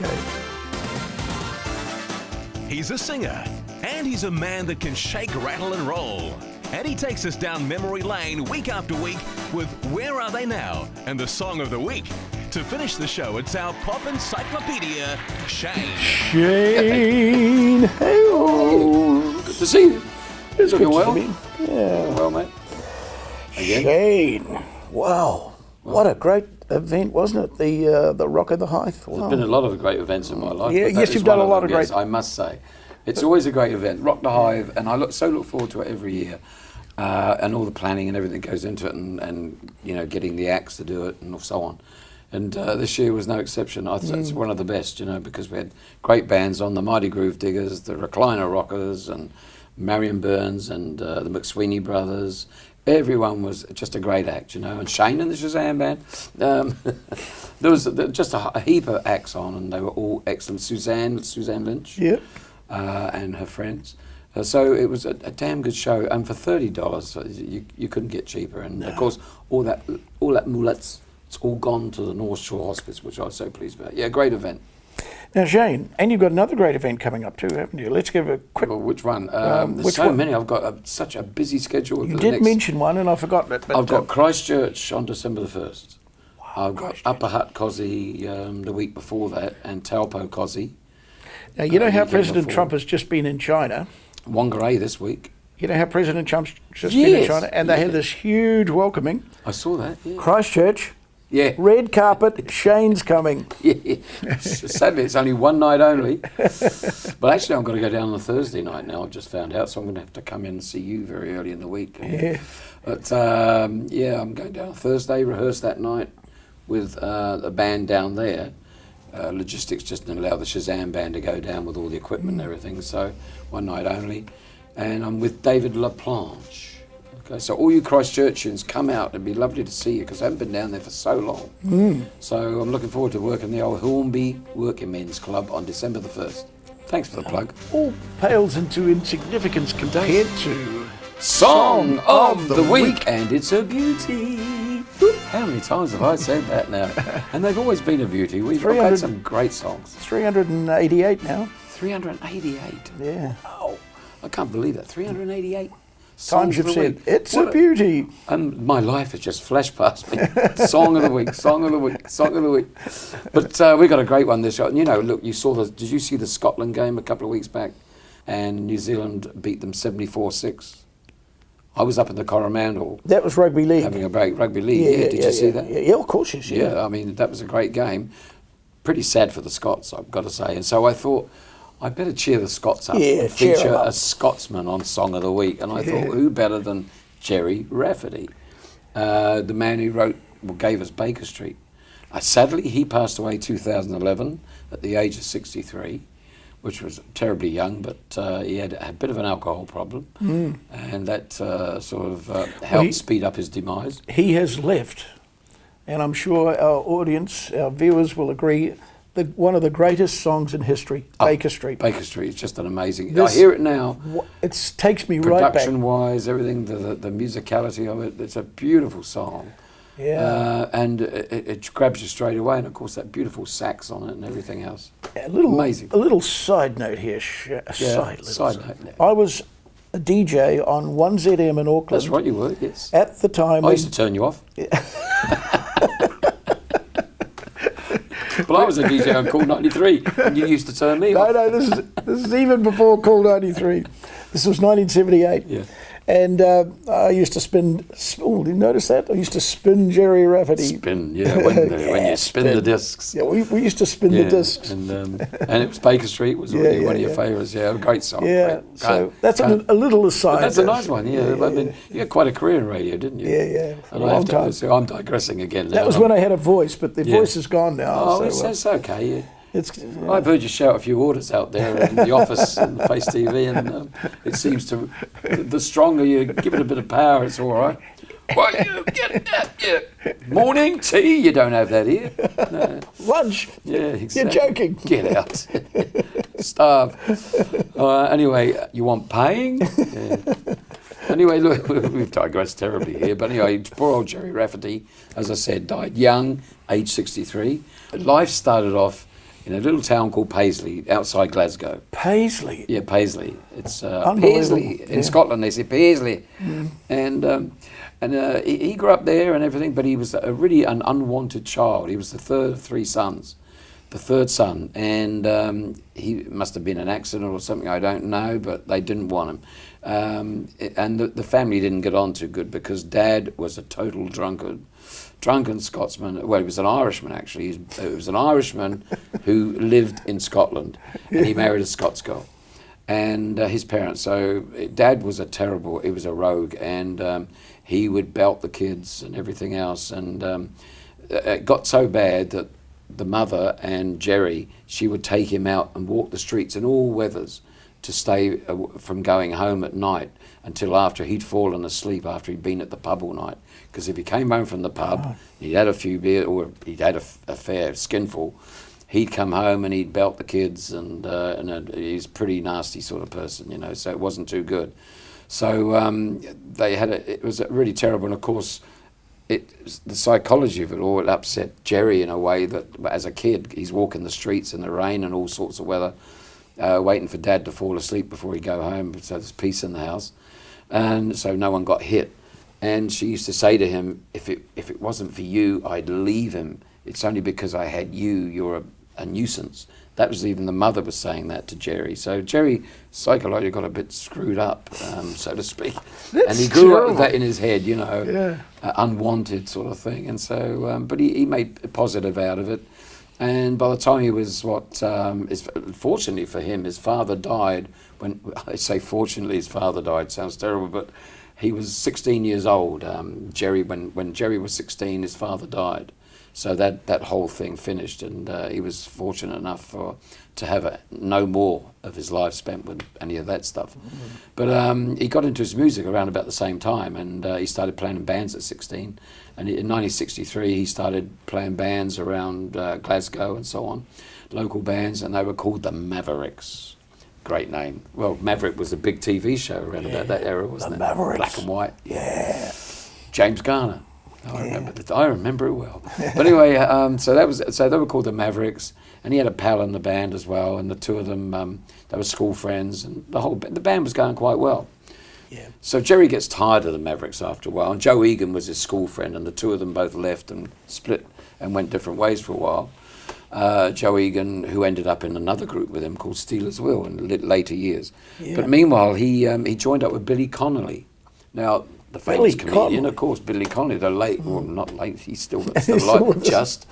Okay. He's a singer, and he's a man that can shake, rattle, and roll. And he takes us down memory lane week after week with Where Are They Now? And the Song of the Week. To finish the show, it's our pop encyclopedia, Shane. Shane Hales. Good to see you. It's Looking good well. to see me. Yeah. Well, mate. Again. Shane. Wow. What a great event, wasn't it? The Rock of the Hythe. Wow. There's been a lot of great events in my life. Yeah, but that yes, is you've done one a lot of them, great- yes, I must say. It's always a great event. Rock the Hive, and I look forward to it every year. And all the planning and everything goes into it, and you know, getting the acts to do it and so on. And this year was no exception. I thought it's one of the best, you know, because we had great bands on, the Mighty Groove Diggers, the Recliner Rockers, and Marion Burns, and the McSweeney Brothers. Everyone was just a great act, you know. And Shane and the Shazam Band. There was just a heap of acts on, and they were all excellent. Suzanne Lynch, Yeah. and her friends. So it was a damn good show, and for $30, you couldn't get cheaper. And of course, all that mullets, it's all gone to the North Shore Hospice, which I was so pleased about. Yeah, great event. Now, Shane, and you've got another great event coming up too, haven't you? Let's give a quick... Well, which one? There's which so one? many. I've got such a busy schedule. You did mention one, and I've forgotten it. But I've got Christchurch on December the 1st. Wow, I've got Upper Hutt Cosy the week before that, and Taupo Cosy. Now, you know how weekend President before. Trump has just been in China? Whangarei this week. You know how President Trump's just been in Yes, China? And they had this huge welcoming. I saw that. Yeah. Christchurch, Yeah. red carpet, Shane's coming. Yeah. Sadly, it's only one night only. But actually, I'm going to go down on a Thursday night now. I've just found out, so I'm going to have to come in and see you very early in the week. Yeah. But yeah, I'm going down on Thursday, rehearse that night with a band down there. Logistics just didn't allow the Shazam Band to go down with all the equipment and everything, so one night only. And I'm with David LaPlanche. Okay, so all you Christchurchians, come out. It'd be lovely to see you, because I haven't been down there for so long. So I'm looking forward to working the old Hornby Working Men's Club on December the 1st. Thanks for the plug. All pales into insignificance compared to... Song of the Week, and it's a beauty. How many times have I said that now? And they've always been a beauty. We've had some great songs. 388 now. 388. Yeah. Oh, I can't believe that. 388 Times songs you've of the said, week. it's What a beauty. And my life has just flashed past me. Song of the week, song of the week, song of the week. But we got a great one this year. And you know, look, did you see the Scotland game a couple of weeks back? And New Zealand beat them 74-6. I was up in the Coromandel. That was rugby league. Having a break, rugby league. Yeah, did you see that? Yeah, of course you see Yeah, I mean, that was a great game. Pretty sad for the Scots, I've got to say. And so I thought, I better cheer the Scots up and cheer 'em feature up. a Scotsman on Song of the Week. And I thought, who better than Jerry Rafferty, the man who gave us Baker Street. Sadly, he passed away 2011 at the age of 63. Which was terribly young, but he had a bit of an alcohol problem, and that helped speed up his demise. He has left, and I'm sure our audience, our viewers will agree, one of the greatest songs in history, Baker Street. Baker Street is just an amazing... I hear it now. It takes me right back. Production-wise, everything, the musicality of it, it's a beautiful song. Yeah. And it grabs you straight away, and of course that beautiful sax on it and everything else. Amazing. A little side note here. Side note. I was a DJ on 1ZM in Auckland. That's right, you were, yes. At the time... I used to turn you off. Well, I was a DJ on Call 93, and you used to turn me off. No, this is even before Call 93. This was 1978. Yeah. And I used to spin... Oh, did you notice that? I used to spin Jerry Rafferty. When you spin the discs. Yeah, we used to spin the discs. And it was Baker Street was really one of your favourites. Yeah, a great song. Yeah, so that's a little aside. That's a nice one, yeah. I mean, you had quite a career in radio, didn't you? Yeah, for and a long time. So I'm digressing again now. That was when I had a voice, but the voice is gone now. Oh, it's okay, yeah. Yeah. I've heard you shout a few orders out there in the office and Face TV, and it seems to, the stronger you give it a bit of power, it's all right. Well, you get that, yeah. Morning tea, you don't have that here. No. Lunch. Yeah, exactly. You're joking. Get out. Starve. Anyway, you want paying? Yeah. Anyway, look, we've digressed terribly here, but anyway, poor old Jerry Rafferty, as I said, died young, age 63. Life started off in a little town called Paisley, outside Glasgow. Paisley. Yeah, Paisley. It's Unbelievable. Paisley. In Yeah. Scotland, they say Paisley. And he grew up there and everything, but he was really an unwanted child. He was the third of three sons, the third son. And he must have been an accident or something, I don't know, but they didn't want him. And the family didn't get on too good because Dad was a total drunken Scotsman. Well, he was an Irishman, actually. He was an Irishman who lived in Scotland, and he married a Scots girl. And his parents, so Dad was he was a rogue, and he would belt the kids and everything else. And it got so bad that the mother and Jerry, she would take him out and walk the streets in all weathers to stay from going home at night until after he'd fallen asleep after he'd been at the pub all night. Because if he came home from the pub, he'd had a few beers or he'd had a fair skinful, he'd come home and he'd belt the kids, and he's a pretty nasty sort of person, you know, so it wasn't too good. So it was really terrible, and of course, the psychology of it all, it upset Jerry in a way that as a kid, he's walking the streets in the rain and all sorts of weather, waiting for Dad to fall asleep before he'd go home, so there's peace in the house. And so no one got hit. And she used to say to him, if it wasn't for you, I'd leave him. It's only because I had you, you're a nuisance. That was even the mother was saying that to Jerry. So Jerry psychologically got a bit screwed up, so to speak. That's and he grew up terrible. with that in his head, you know, Yeah. Unwanted sort of thing. And so, but he made a positive out of it. And by the time he was fortunately for him, his father died. When I say fortunately, his father died, sounds terrible, but he was 16 years old. Jerry, when Jerry was 16, his father died. So that whole thing finished, and he was fortunate enough to have no more of his life spent with any of that stuff. But he got into his music around about the same time, and he started playing in bands at 16. And in 1963, he started playing bands around Glasgow and so on, local bands, and they were called the Mavericks. Great name. Well, Maverick was a big TV show around about that era, wasn't it? Mavericks. Black and white. Yeah. James Garner. I remember it well. But anyway, so they were called the Mavericks, and he had a pal in the band as well, and the two of them, they were school friends, and the band was going quite well. Yeah. So Jerry gets tired of the Mavericks after a while, and Joe Egan was his school friend, and the two of them both left and split and went different ways for a while. Joe Egan, who ended up in another group with him called Steelers Will in later years. Yeah. But meanwhile, he joined up with Billy Connolly. Now, the famous comedian, of course, Billy Connolly, not late, he's still alive, just.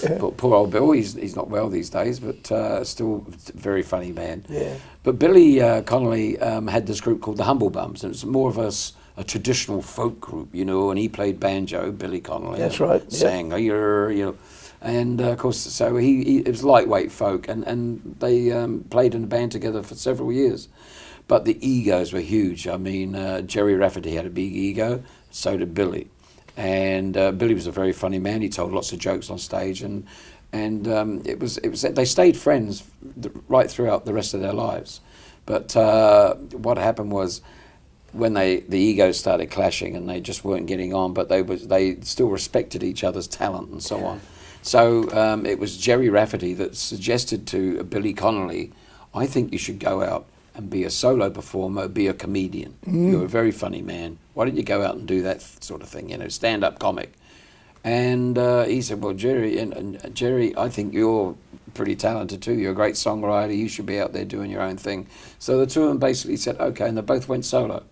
Yeah. But poor old Bill, he's not well these days, but still a very funny man. Yeah. But Billy Connolly had this group called the Humble Bums, and it was more of a traditional folk group, you know, and he played banjo, Billy Connolly. That's right. Sang, you know. And of course, so it was lightweight folk, and they played in a band together for several years. But the egos were huge. I mean, Jerry Rafferty had a big ego, so did Billy. And Billy was a very funny man. He told lots of jokes on stage, and it was they stayed friends right throughout the rest of their lives. But what happened was, when the egos started clashing and they just weren't getting on, but they still respected each other's talent and so on. So it was Jerry Rafferty that suggested to Billy Connolly, I think you should go out and be a solo performer, be a comedian. You're a very funny man. Why don't you go out and do that sort of thing, you know, stand-up comic? And he said, well, Jerry, and Jerry, I think you're pretty talented too. You're a great songwriter. You should be out there doing your own thing. So the two of them basically said, okay, and they both went solo.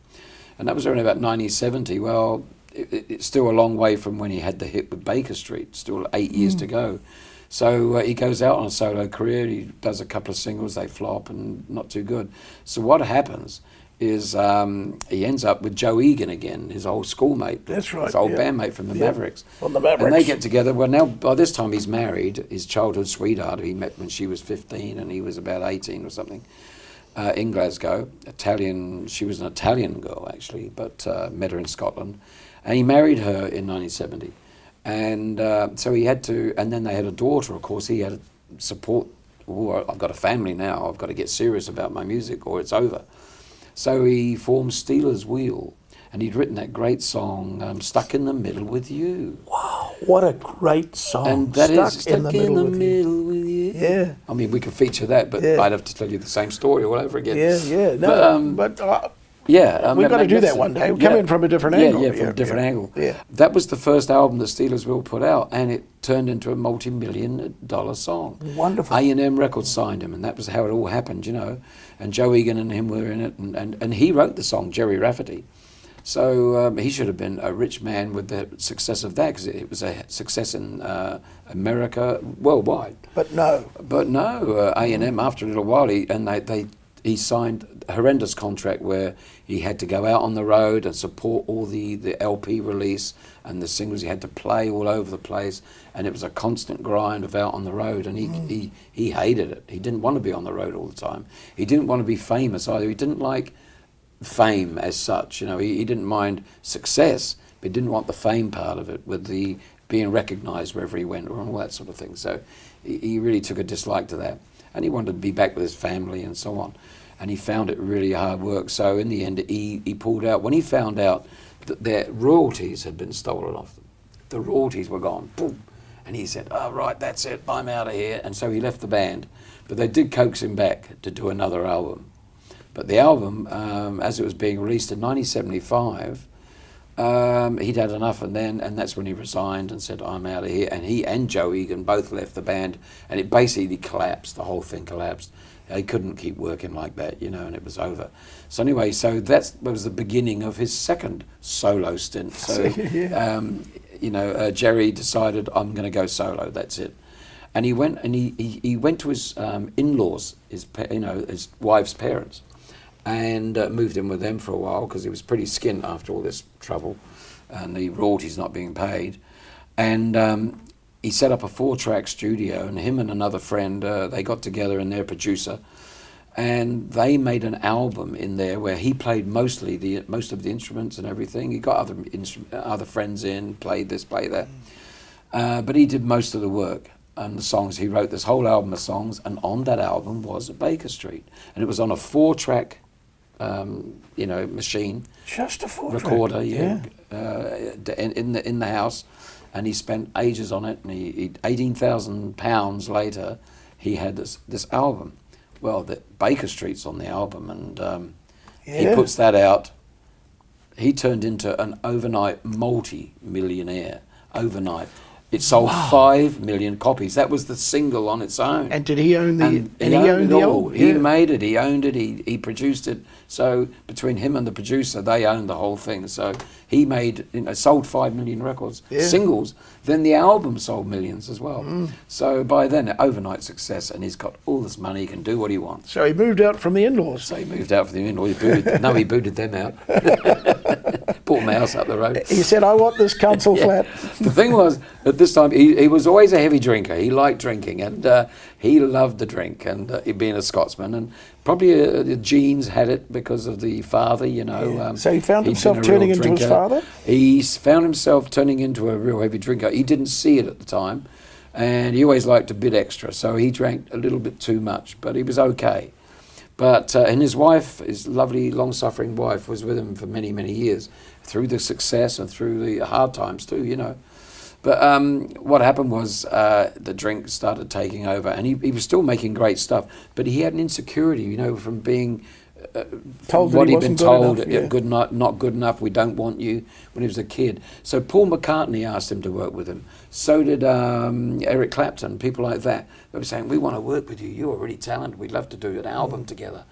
And that was around about 1970. Well, it's still a long way from when he had the hit with Baker Street, still 8 years to go. So he goes out on a solo career, he does a couple of singles, they flop and not too good. So what happens is he ends up with Joe Egan again, his old schoolmate. That's right. His old bandmate from the Mavericks. From the Mavericks. And they get together. Well, now, by this time he's married, his childhood sweetheart, who he met when she was 15 and he was about 18 or something, in Glasgow. She was an Italian girl, actually, but met her in Scotland. And he married her in 1970. And so he had to, and then they had a daughter, of course. He had to support, I've got a family now, I've got to get serious about my music or it's over. So he formed Steelers Wheel, and he'd written that great song, Stuck in the Middle with You. Wow, what a great song. And that Stuck is Stuck in the Middle with You. Yeah. I mean, we could feature that, but Yeah. I'd have to tell you the same story all over again. Yeah. No, But, but yeah, we've got to do that magnificent. one day. We'll come in from a different angle. Yeah, from a different angle. Yeah. That was the first album that Steelersville put out, and it turned into a multi-million-dollar song. Wonderful. A&M Records signed him, and that was how it all happened, you know. And Joe Egan and him were in it, and he wrote the song, Jerry Rafferty. So he should have been a rich man with the success of that, because it was a success in America, worldwide. But no. But no, A&M, after a little while, he signed a horrendous contract where he had to go out on the road and support all the LP release and the singles. He had to play all over the place, and it was a constant grind of out on the road, and he hated it. He didn't want to be on the road all the time. He didn't want to be famous either. He didn't like fame as such, you know. He didn't mind success, but he didn't want the fame part of it, with the being recognised wherever he went, or all that sort of thing. So he really took a dislike to that, and he wanted to be back with his family and so on. And he found it really hard work. So in the end, he pulled out. When he found out that their royalties had been stolen off them, the royalties were gone, boom, and he said, "Oh, right, that's it, I'm out of here." And so he left the band, but they did coax him back to do another album. But the album, as it was being released in 1975, he'd had enough, and that's when he resigned and said, "I'm out of here." And he and Joe Egan both left the band, and it basically collapsed. The whole thing collapsed. They couldn't keep working like that, you know, and it was over. So anyway, so that was the beginning of his second solo stint. So, you know, Jerry decided, "I'm going to go solo. That's it." And he went and he went to his in-laws, his wife's parents, and moved in with them for a while, because he was pretty skint after all this trouble and the royalties not being paid. And he set up a 4-track studio, and him and another friend, they got together, and their producer, and they made an album in there where he played most of the instruments and everything. He got other friends in, played this, played that, but he did most of the work. And the songs, he wrote this whole album of songs, and on that album was Baker Street, and it was on a 4-track machine. Just a 4-track recorder, in the house, and he spent ages on it. And he £18,000 later, he had this album. Well, the Baker Street's on the album, and he puts that out. He turned into an overnight multi-millionaire. Overnight. It sold 5 million copies. That was the single on its own. And did he own the? He owned it all. He made it. He owned it. He produced it. So between him and the producer, they owned the whole thing. So he made, sold 5 million records, singles. Then the album sold millions as well. So by then, overnight success, and he's got all this money. He can do what he wants. So he moved out from the in-laws. So he moved out from the in-laws. He booted them out. Bought my house up the road. He said, "I want this council flat." The thing was, at this time, he was always a heavy drinker. He liked drinking, and he loved the drink, and being a Scotsman, and probably the genes had it because of the father, you know. So he found himself turning into his father? He found himself turning into a real heavy drinker. He didn't see it at the time, and he always liked a bit extra, so he drank a little bit too much, but he was okay. But and his wife, his lovely, long-suffering wife, was with him for many, many years, through the success and through the hard times too, you know. But what happened was the drink started taking over, and he was still making great stuff, but he had an insecurity, you know, from being told what that he he'd been wasn't told, good enough, not good enough, we don't want you, when he was a kid. So Paul McCartney asked him to work with him. So did Eric Clapton, people like that. They were saying, "We want to work with you, you're really talented, we'd love to do an album together."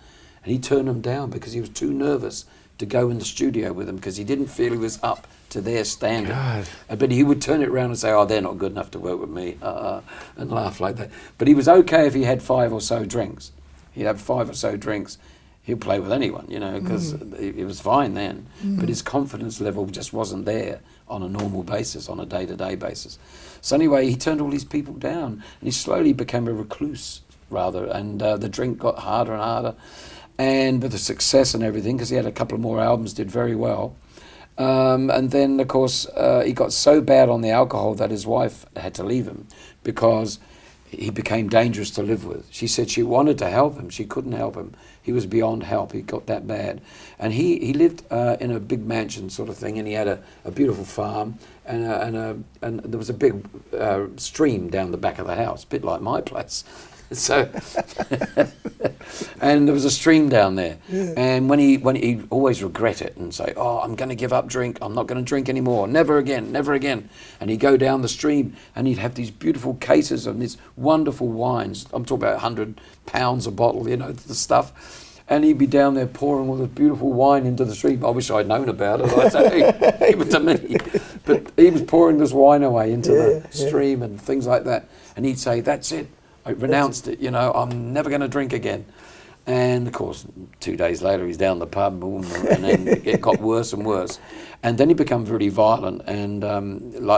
And he turned them down because he was too nervous to go in the studio with them, because he didn't feel he was up to their standard. But he would turn it around and say, "Oh, they're not good enough to work with me," and laugh like that. But he was okay if he had 5 or so drinks. He'd have 5 or so drinks. He'd play with anyone, you know, because it was fine then. But his confidence level just wasn't there on a normal basis, on a day-to-day basis. So anyway, he turned all these people down, and he slowly became a recluse, rather, and the drink got harder and harder. And with the success and everything, because he had a couple of more albums, did very well. And then, of course, he got so bad on the alcohol that his wife had to leave him, because he became dangerous to live with. She said she wanted to help him. She couldn't help him. He was beyond help. He got that bad. And he lived in a big mansion sort of thing, and he had a beautiful farm, and there was a big stream down the back of the house, a bit like my place. So, and there was a stream down there. Yeah. And when he'd always regret it and say, "Oh, I'm going to give up drink. I'm not going to drink anymore. Never again, never again." And he'd go down the stream and he'd have these beautiful cases of these wonderful wines. I'm talking about 100 pounds a bottle, you know, the stuff. And he'd be down there pouring all this beautiful wine into the stream. I wish I'd known about it. I'd say, "Hey, give it to me." But he was pouring this wine away into the stream and things like that. And he'd say, "That's it. I renounced it. You know, I'm never going to drink again." And of course, 2 days later, he's down the pub, boom, and then it got worse and worse. And then he became really violent, and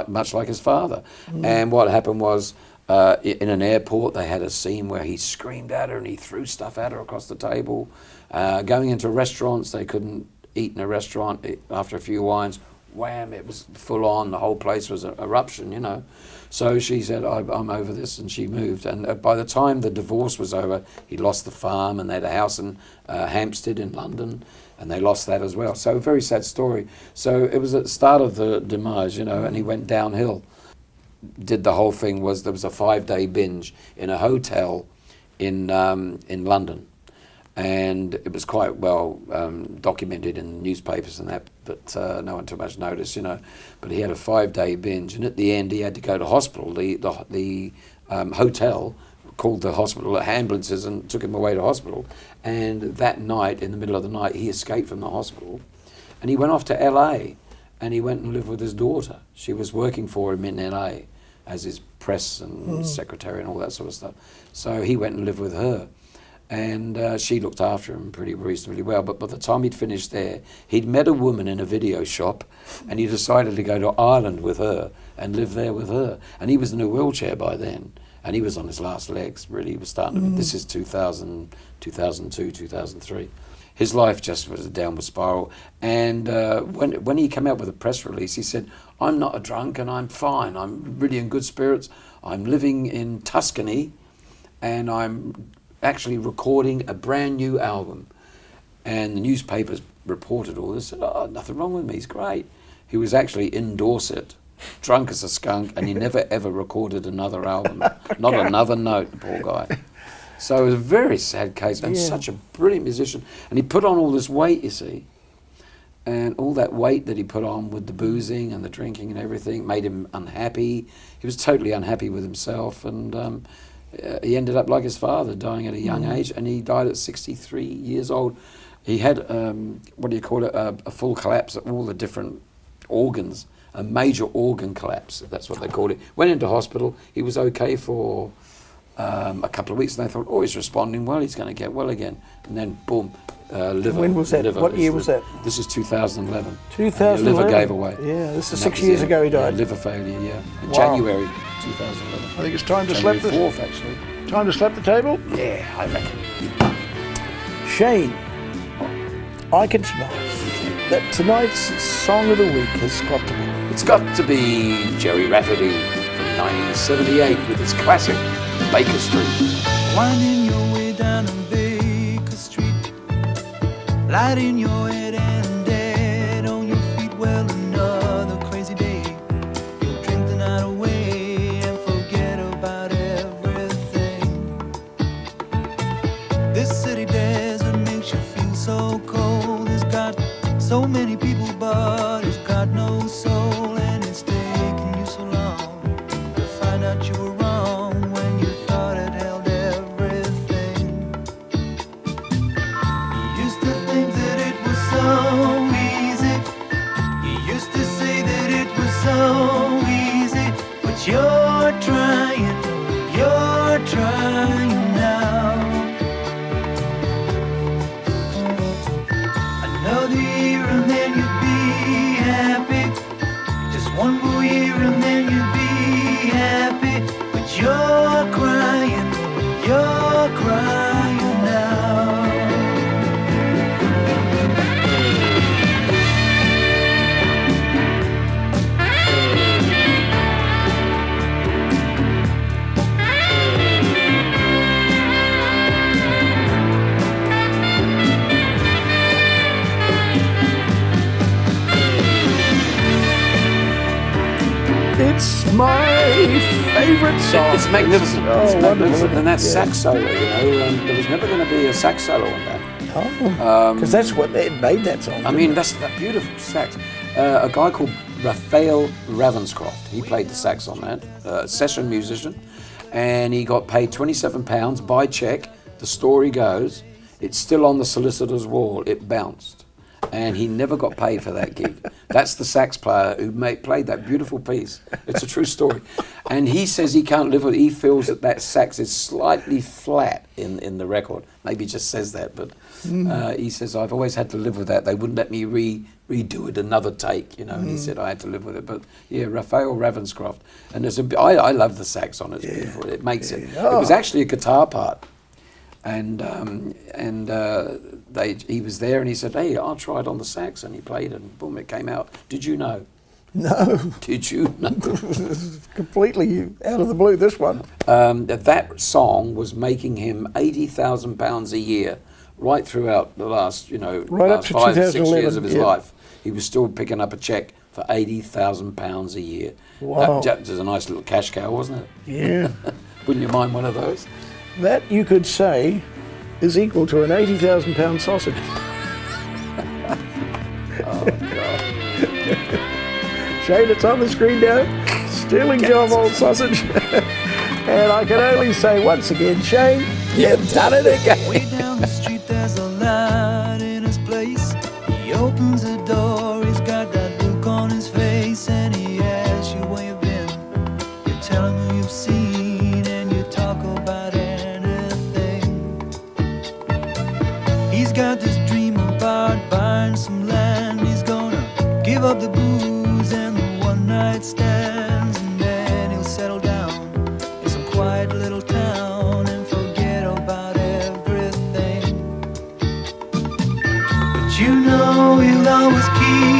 much like his father. And what happened was, in an airport, they had a scene where he screamed at her and he threw stuff at her across the table. Going into restaurants, they couldn't eat in a restaurant after a few wines. Wham! It was full on. The whole place was an eruption, you know. So she said, I'm over this, and she moved. And by the time the divorce was over, he lost the farm, and they had a house in Hampstead in London, and they lost that as well. So a very sad story. So it was at the start of the demise, you know, and he went downhill. Did the whole thing was there was a 5-day binge in a hotel in London. And it was quite well documented in newspapers and that, but no one took much notice, you know. But he had a 5-day binge, and at the end he had to go to hospital. The hotel called the hospital ambulances and took him away to hospital. And that night, in the middle of the night, he escaped from the hospital, and he went off to LA, and he went and lived with his daughter. She was working for him in LA as his press and secretary and all that sort of stuff. So he went and lived with her. And she looked after him pretty reasonably well. But by the time he'd finished there, he'd met a woman in a video shop, and he decided to go to Ireland with her and live there with her. And he was in a wheelchair by then, and he was on his last legs, really. He was starting to, this is 2000, 2002, 2003. His life just was a downward spiral. And when he came out with a press release, he said, "I'm not a drunk and I'm fine. I'm really in good spirits. I'm living in Tuscany, and I'm actually recording a brand new album." And the newspapers reported all this, said, "Oh, nothing wrong with me, he's great." He was actually in Dorset, drunk as a skunk, and he never ever recorded another album, not another note, the poor guy. So it was a very sad case, and such a brilliant musician. And he put on all this weight, you see, and all that weight that he put on with the boozing and the drinking and everything made him unhappy. He was totally unhappy with himself, and he ended up like his father, dying at a young age, and he died at 63 years old. He had, a full collapse of all the different organs, a major organ collapse, that's what they called it. Went into hospital, he was okay for a couple of weeks, and they thought, "Oh, he's responding well, he's going to get well again." And then, boom, liver. When was that? What year was that? This is 2011. 2011? Liver gave away. Yeah, this is And 6 that was years it. ago he died. Yeah, liver failure, yeah. In Wow. January 2011. I think it's time to slap January the 4th, actually. time to slap the table. Yeah, I reckon. Shane, I can smell that tonight's song of the week has got to be. It's got to be Jerry Rafferty from 1978 with his classic Baker Street. Winding your way down on Baker Street, lighting your head and dead on your feet. Well, another crazy day. You'll drink the night away and forget about everything. This city desert makes you feel so cold. It's got so many people, but it's got no soul, and it's taken you so long to find out you were wrong when you thought it held everything. You used to think that it was so easy. You used to say that it was so easy, but you're trying now. Another year and then you'd be happy. Just one more year and then you'd be happy. But you're crying now. It's my favourite song. It's magnificent. Oh, It's wonderful. magnificent. And that Yeah. sax solo, you know, there was never going to be a sax solo on that. Because that's what they made that song. I mean, that's that beautiful sax. A guy called Raphael Ravenscroft, he played the sax on that, session musician, and he got paid £27 by cheque. The story goes, it's still on the solicitor's wall, it bounced. And he never got paid for that gig. That's the sax player who played that beautiful piece. It's a true story. And he says he can't live with it. He feels that sax is slightly flat in the record. Maybe he just says that, but he says, I've always had to live with that. They wouldn't let me redo it another take, you know, and he said I had to live with it. But yeah, Raphael Ravenscroft. And I love the sax on it. It's beautiful. It makes it. It was actually a guitar part. And he was there, and he said, "Hey, I'll try it on the sax," and he played it, and boom, it came out. Did you know? No. Did you know? Completely out of the blue, this one. That song was making him £80,000 a year, right throughout the last, Right up last to 5 or 6 2011, years of his yeah. life. He was still picking up a cheque for £80,000 a year. Wow. That was a nice little cash cow, wasn't it? Yeah. Wouldn't you mind one of those? That, you could say, is equal to an 80,000-pound sausage. Oh, God. Shane, it's on the screen now. Sterling Job Old Sausage. And I can only say once again, Shane, you've done it again. Way down the street, there's a light in his place. He opens the door, he's got that look on his face, and he asks you where you've been. You tell him who you've seen, and you talk about anything. He's got this dream about buying some land. He's gonna give up the booze and the one-night stands, and then he'll settle down in some quiet little town and forget about everything. But you know he'll always keep